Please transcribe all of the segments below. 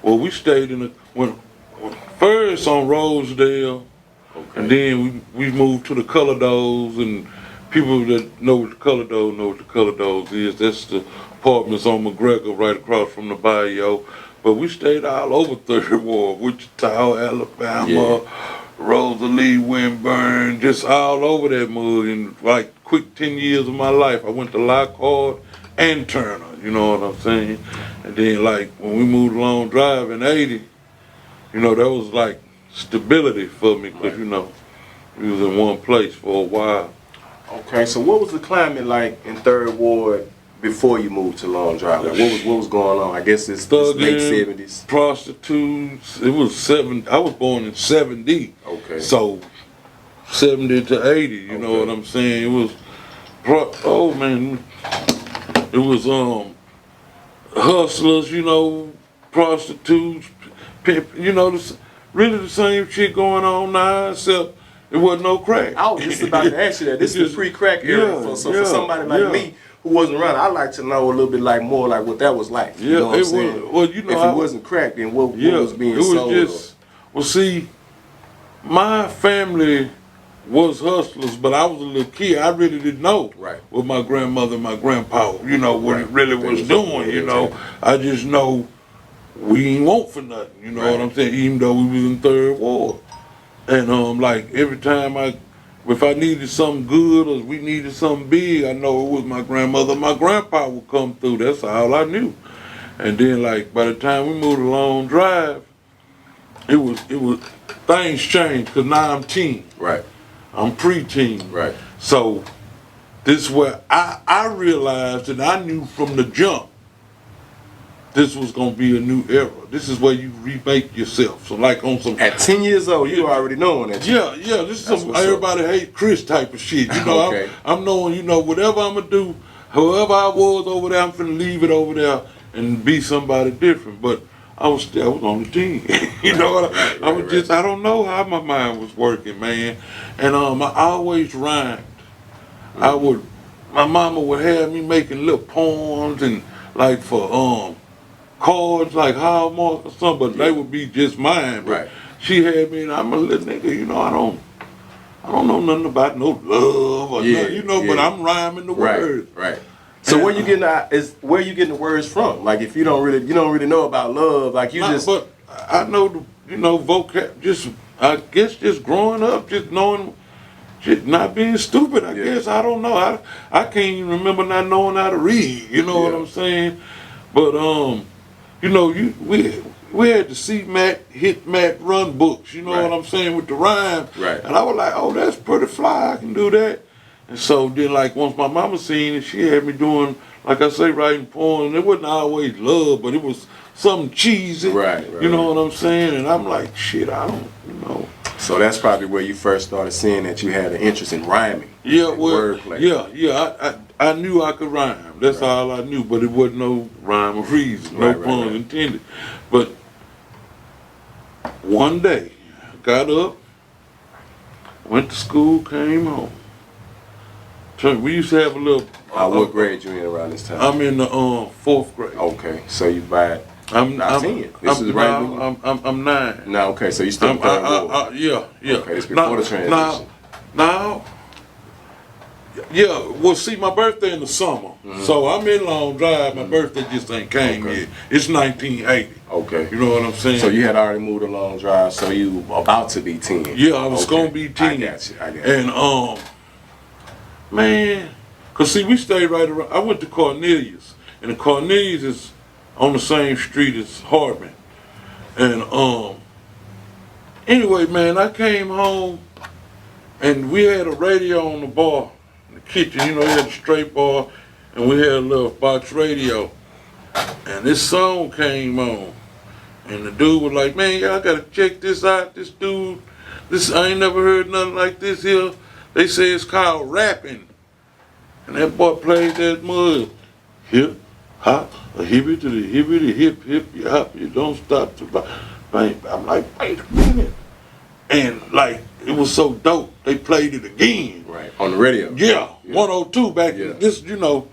Well, we stayed in when first on Rosedale, and then we moved to the Color Doors, and people that know what the Color Doors know what the Color Doors is. That's the apartments on McGregor right across from the Bayou. But we stayed all over Third Ward, Wichita, Alabama, Rosalie, Winburn, just all over that mud. In like quick 10 years of my life, I went to Lockhart and Turner, you know what I'm saying? And then like when we moved Long Drive in 80, you know, that was like stability for me because, you know, we was in one place for a while. Okay, so what was the climate like in Third Ward before you moved to Long Drive? Like what was going on? I guess it's late 70s. Prostitutes. It was I was born in 70. Okay. So 70 to 80, you know what I'm saying? It was, oh man, it was hustlers, you know, prostitutes, you know, really the same shit going on now, except it wasn't no crack. I was just about to ask you that. This is the pre-crack era for somebody like me who wasn't around. I'd like to know a little bit like more like what that was like. You know what I'm saying? Well, you know, if it wasn't crack, then what was being sold? It was just, well, see, my family was hustlers, but I was a little kid. I really didn't know what my grandmother and my grandpa, you know, what it really was doing, you know. I just know we ain't want for nothing, you know what I'm saying, even though we was in Third Ward. And like every time if I needed something good or we needed something big, I know it was my grandmother, my grandpa would come through. That's all I knew. And then like by the time we moved to Long Drive, it was things changed because now I'm teen. Right. I'm pre-teen. Right. So this is where I realized that I knew from the jump this was gonna be a new era. This is where you remake yourself. So like on some at 10 years old, you already knowing that. Yeah. This is some everybody hate Chris type of shit. You know, I'm knowing. You know, whatever I'm gonna do, however I was over there, I'm finna leave it over there and be somebody different. But I was on the team. You know, I don't know how my mind was working, man. And I always rhymed. My mama would have me making little poems and like for cards like Hallmark or something, but they would be just mine. But she had me, and I'm a little nigga, you know, I don't know nothing about no love or nothing, you know, but I'm rhyming the words. Right. So where you getting the words from? Like if you don't really know about love, like you just. But I know vocab. Just I guess just growing up, just knowing, just not being stupid. I guess I don't know. I can't even remember not knowing how to read. You know what I'm saying? But you know, we had the C-Mac, Hit Mac, Run books. You know what I'm saying with the rhyme. Right. And I was like, oh, that's pretty fly. I can do that. And so then, like, once my mama seen it, she had me doing, like I say, writing poems. It wasn't always love, but it was something cheesy. Right. You know what I'm saying? And I'm like, shit, I don't, you know. So that's probably where you first started seeing that you had an interest in rhyming. Yeah, well, wordplay. I knew I could rhyme. That's all I knew, but it wasn't no rhyme or reason, no pun intended. But one day, I got up, went to school, came home. We used to have a little. What grade you in around this time? I'm in the 4th grade. Okay, so you by. I'm 10. This is right. I'm 9. No, okay, so you still in Third Ward. Yeah. Okay, it's before the transition. Well, see, my birthday in the summer, so I'm in Long Drive. My birthday just ain't came yet. It's 1980. Okay. You know what I'm saying? So you had already moved to Long Drive, so you about to be 10. Yeah, I was gonna be 10. I got you. And man, cause see, we stayed right around. I went to Cornelius, and the Cornelius is on the same street as Hardman. And anyway, man, I came home, and we had a radio on the bar. Kitchen, you know, we had a straight bar, and we had a little box radio, and this song came on, and the dude was like, man, y'all gotta check this out, this dude, I ain't never heard nothing like this here. They say it's called rapping, and that boy played that mud, hip, hop, a hippie to the hippie, the hip, hip, you hop, you don't stop to bang. I'm like, wait a minute, and like, it was so dope, they played it again. Right, on the radio. Yeah, 102 back in this, you know.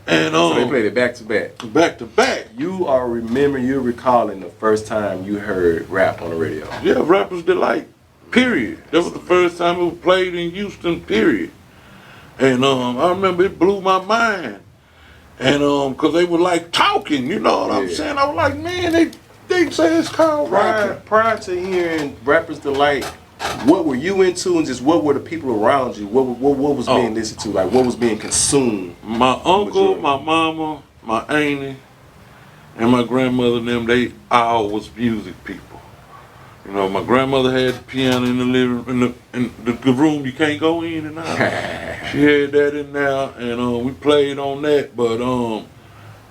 And so they played it back to back. Back to back. You're recalling the first time you heard rap on the radio. Yeah, Rapper's Delight. Period. That was the first time it was played in Houston. Period. And I remember it blew my mind. And cause they were like talking, you know what I'm saying? I was like, man, they say it's called rapping. Prior to hearing Rapper's Delight, what were you into, and just what were the people around you? What was being listened to? Like, what was being consumed? My uncle, my mama, my auntie, and my grandmother and them, they all was music people. You know, my grandmother had the piano in the living room, in the room you can't go in and out. She had that in there, and we played on that. But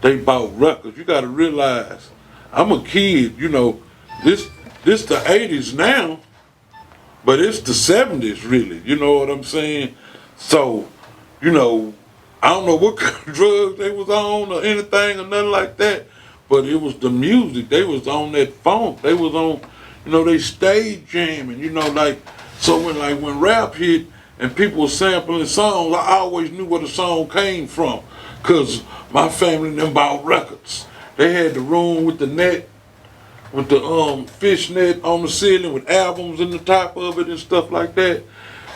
they bought records. You got to realize, I'm a kid. You know, this the '80s now, but it's the '70s really. You know what I'm saying? So, you know, I don't know what kind of drugs they was on or anything or nothing like that, but it was the music. They was on that funk. They was on. You know, they stayed jamming, you know, like, so when rap hit and people were sampling songs, I always knew where the song came from, because my family and them bought records. They had the room with the net, with the fish net on the ceiling with albums in the top of it and stuff like that.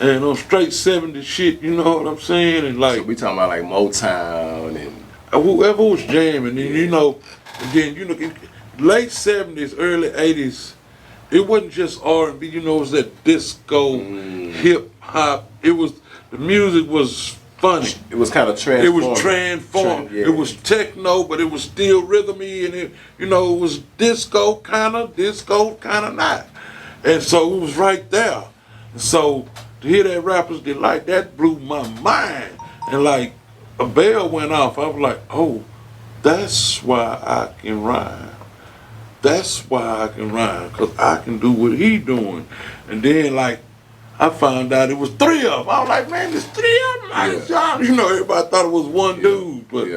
And straight 70s shit, you know what I'm saying? And like, so we talking about like Motown and whoever was jamming, and you know, late 70s, early 80s, it wasn't just R&B, you know, it was that disco, hip hop. It was, the music was funny. It was kind of transformed. It was transformed. It was techno, but it was still rhythmy, and it, you know, it was disco kind of not. And so it was right there. And so to hear that Rapper's Delight, that blew my mind. And like a bell went off. I was like, oh, that's why I can rhyme. That's why I can rhyme, because I can do what he doing. And then, like, I found out it was 3 of them. I was like, man, there's 3 of them. Yeah. You know, everybody thought it was one dude. But,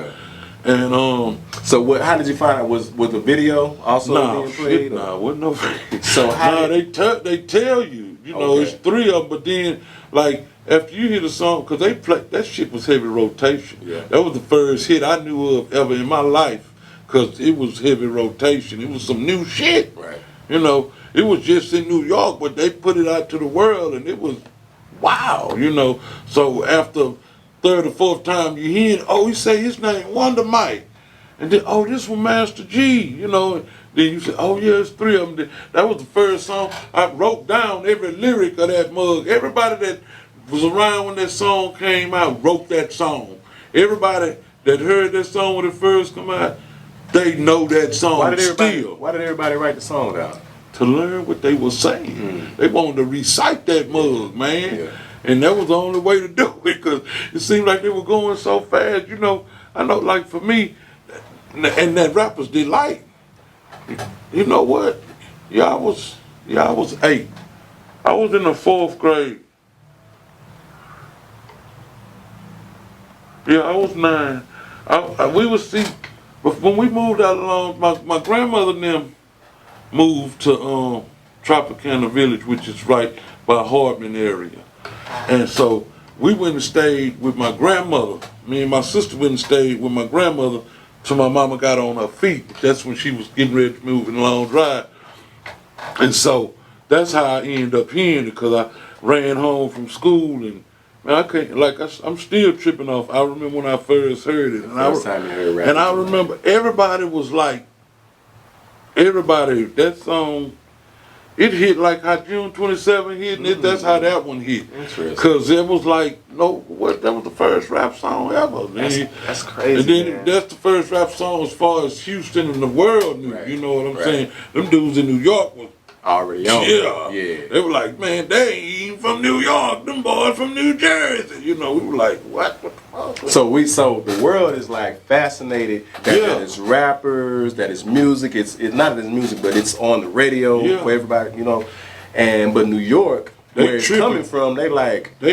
and, so what? How did you find out? Was the video also being played? Nah, wasn't no video. So how they tell you, you know, it's 3 of them, but then, like, after you hear the song, because they play, that shit was heavy rotation. Yeah. That was the first hit I knew of ever in my life. Because it was heavy rotation. It was some new shit. Right. You know, it was just in New York, but they put it out to the world, and it was wow, you know. So after 3rd or 4th time you hear it, oh, he say his name, Wonder Mike. And then, oh, this was Master G, you know. Then you say, oh, yeah, it's 3 of them. That was the first song. I wrote down every lyric of that mug. Everybody that was around when that song came out wrote that song. Everybody that heard that song when it first come out, they know that song still. Why did everybody write the song down? To learn what they were saying. They wanted to recite that mug, man. Yeah. And that was the only way to do it, because it seemed like they were going so fast. You know, I know, like for me, and that Rapper's Delight, you know what? I was 8. I was in the 4th grade. Yeah, I was 9. We would see. But when we moved out along, my grandmother and them moved to Tropicana Village, which is right by Hardman area. And so we went and stayed with my grandmother. Me and my sister went and stayed with my grandmother till my mama got on her feet. That's when she was getting ready to move in Long Drive. And so that's how I ended up hearing it, because I ran home from school, and man, I can't, like, I'm still tripping off. I remember when I first heard it. And I remember everybody was like, that song, it hit like how June 27 hit, and that's how that one hit. Interesting. Because it was like, that was the first rap song ever. That's crazy, and then that's the first rap song as far as Houston and the world knew, you know what I'm saying? Them dudes in New York was already on. Yeah. They were like, man, they ain't even from New York. Them boys from New Jersey. You know, we were like, what the fuck? So the world is like fascinated that it's rappers, that it's music. It's not that it's music, but it's on the radio for everybody, you know. But New York, where it's coming from, they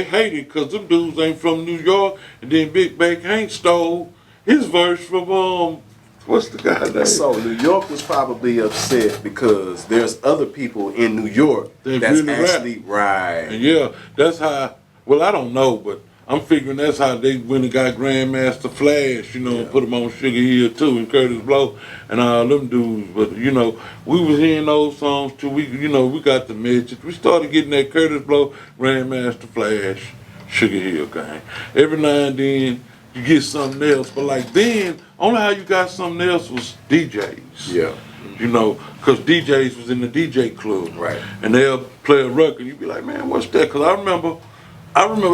hate it because them dudes ain't from New York. And then Big Bank Hank stole his verse from what's the guy's name? So New York was probably upset because there's other people in New York that's really actually right. And that's how. Well, I don't know, but I'm figuring that's how they went and got Grandmaster Flash, you know, and put him on Sugar Hill too, and Curtis Blow and all them dudes. But you know, we was hearing those songs too. We, you know, we got the message. We started getting that Curtis Blow, Grandmaster Flash, Sugar Hill gang. Every now and then you get something else, but like then, only how you got something else was DJs. Yeah. You know, because DJs was in the DJ club. Right. And they'll play a record. You'd be like, man, what's that? Because I remember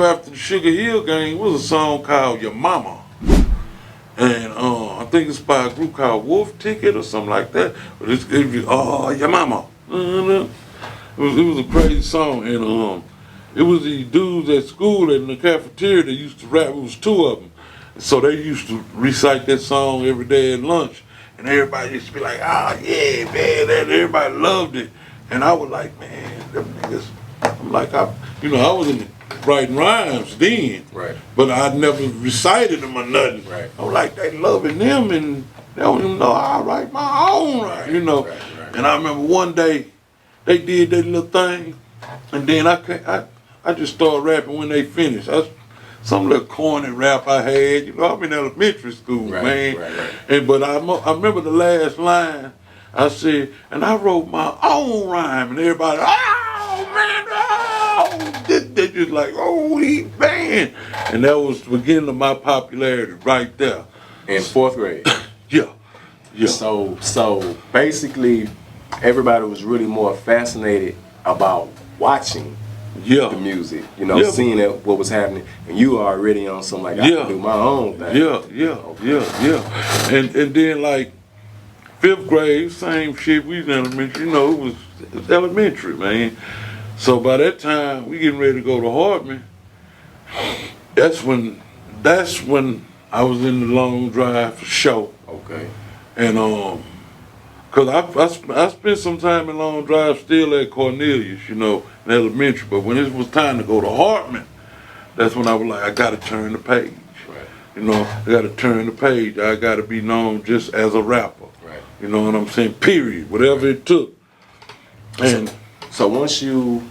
after the Sugar Hill gang, was a song called Your Mama. And I think it's by a group called Wolf Ticket or something like that. But it was, oh, Your Mama. It was a crazy song. And it was these dudes at school in the cafeteria that used to rap. It was two of them. So they used to recite that song every day at lunch. And everybody used to be like, oh, yeah, man. And everybody loved it. And I was like, man, them niggas. I'm like, I was in the writing rhymes then, right? But I never recited them or nothing. Right. I'm like, they loving them, and they don't even know how I write my own rhyme, you know. Right. And I remember one day they did that little thing, and then I just started rapping when they finished. Some little corny rap I had, you know. I'm in elementary school, man. Right. But I remember the last line. I said, and I wrote my own rhyme, and everybody, oh man, oh, they just like, oh, he man, and that was the beginning of my popularity right there. In 4th grade. Yeah. So basically, everybody was really more fascinated about watching the music, you know, seeing what was happening, and you were already on something like, I can do my own thing. Yeah. And then like 5th grade, same shit. We was elementary, you know, it was elementary, man. So by that time, we getting ready to go to Hartman. That's when I was in the long drive for show. Okay. And cause I spent some time in long drive still at Cornelius, you know, in elementary. But when it was time to go to Hartman, that's when I was like, I gotta turn the page. Right. You know, I gotta turn the page. I gotta be known just as a rapper. Right. You know what I'm saying? Period. Whatever it took. And so once you